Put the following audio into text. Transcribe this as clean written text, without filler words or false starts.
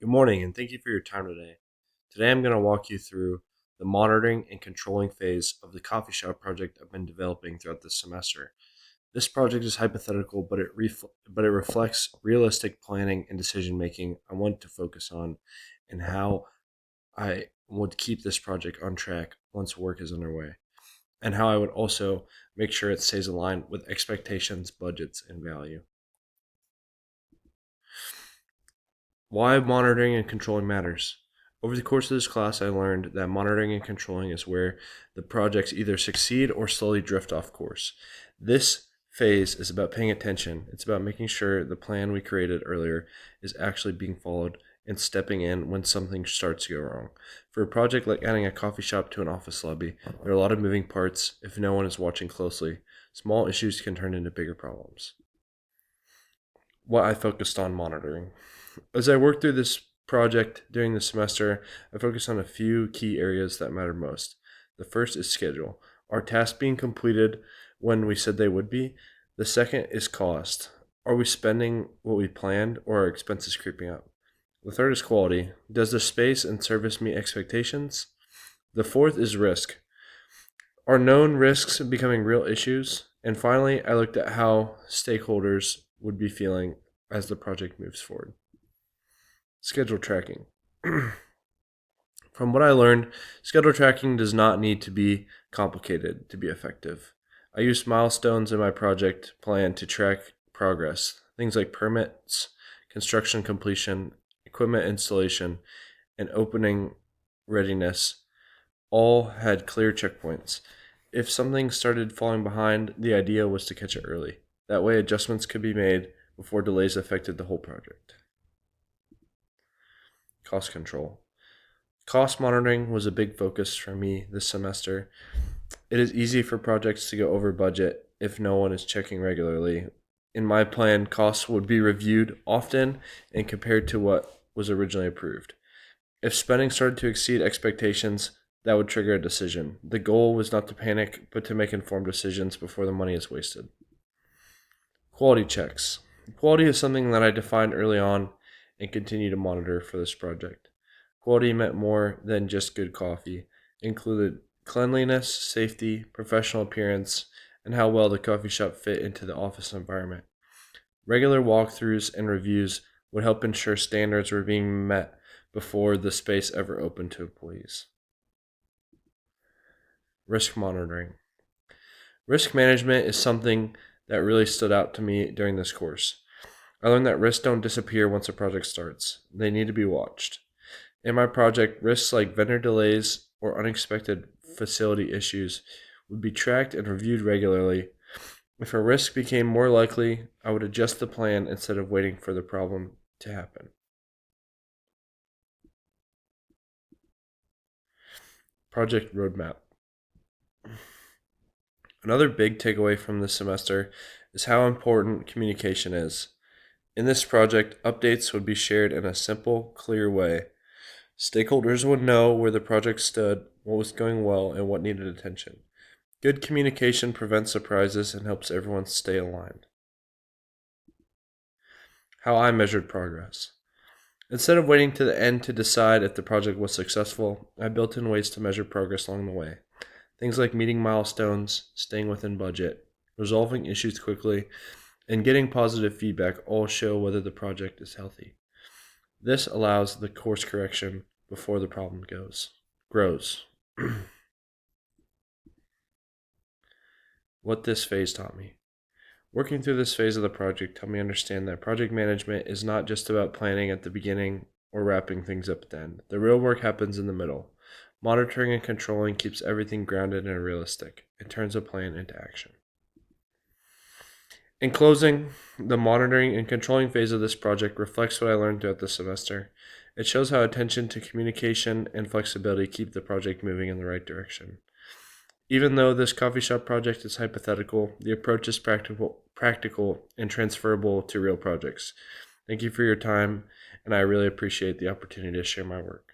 Good morning, and thank you for your time today. Today, I'm going to walk you through the monitoring and controlling phase of the coffee shop project I've been developing throughout this semester. This project is hypothetical, but it reflects realistic planning and decision making I want to focus on, and how I would keep this project on track once work is underway, and how I would also make sure it stays aligned with expectations, budgets, and value. Why monitoring and controlling matters. Over the course of this class, I learned that monitoring and controlling is where the projects either succeed or slowly drift off course. This phase is about paying attention. It's about making sure the plan we created earlier is actually being followed and stepping in when something starts to go wrong. For a project like adding a coffee shop to an office lobby, there are a lot of moving parts if no one is watching closely. Small issues can turn into bigger problems. What I focused on monitoring. As I worked through this project during the semester, I focused on a few key areas that mattered most. The first is schedule. Are tasks being completed when we said they would be? The second is cost. Are we spending what we planned, or are expenses creeping up? The third is quality. Does the space and service meet expectations? The fourth is risk. Are known risks becoming real issues? And finally, I looked at how stakeholders would be feeling as the project moves forward. Schedule tracking. From what I learned, schedule tracking does not need to be complicated to be effective. I used milestones in my project plan to track progress, things like permits, construction completion, equipment installation, and opening readiness all had clear checkpoints. If something started falling behind, the idea was to catch it early. That way, adjustments could be made before delays affected the whole project. Cost control. Cost monitoring was a big focus for me this semester. It is easy for projects to go over budget if no one is checking regularly. In my plan, costs would be reviewed often and compared to what was originally approved. If spending started to exceed expectations, that would trigger a decision. The goal was not to panic, but to make informed decisions before the money is wasted. Quality checks. Quality is something that I defined early on and continue to monitor for this project. Quality meant more than just good coffee. It included cleanliness, safety, professional appearance, and how well the coffee shop fit into the office environment. Regular walkthroughs and reviews would help ensure standards were being met before the space ever opened to employees. Risk monitoring. Risk management is something that really stood out to me during this course. I learned that risks don't disappear once a project starts, they need to be watched. In my project, risks like vendor delays or unexpected facility issues would be tracked and reviewed regularly. If a risk became more likely, I would adjust the plan instead of waiting for the problem to happen. Project roadmap. Another big takeaway from this semester is how important communication is. In this project, updates would be shared in a simple, clear way. Stakeholders would know where the project stood, what was going well, and what needed attention. Good communication prevents surprises and helps everyone stay aligned. How I measured progress. Instead of waiting to the end to decide if the project was successful, I built in ways to measure progress along the way. Things like meeting milestones, staying within budget, resolving issues quickly, and getting positive feedback all show whether the project is healthy. This allows the course correction before the problem grows. What this phase taught me. Working through this phase of the project helped me understand that project management is not just about planning at the beginning or wrapping things up at the end. The real work happens in the middle. Monitoring and controlling keeps everything grounded and realistic. It turns a plan into action. In closing, the monitoring and controlling phase of this project reflects what I learned throughout the semester. It shows how attention to communication and flexibility keep the project moving in the right direction. Even though this coffee shop project is hypothetical, the approach is practical and transferable to real projects. Thank you for your time, and I really appreciate the opportunity to share my work.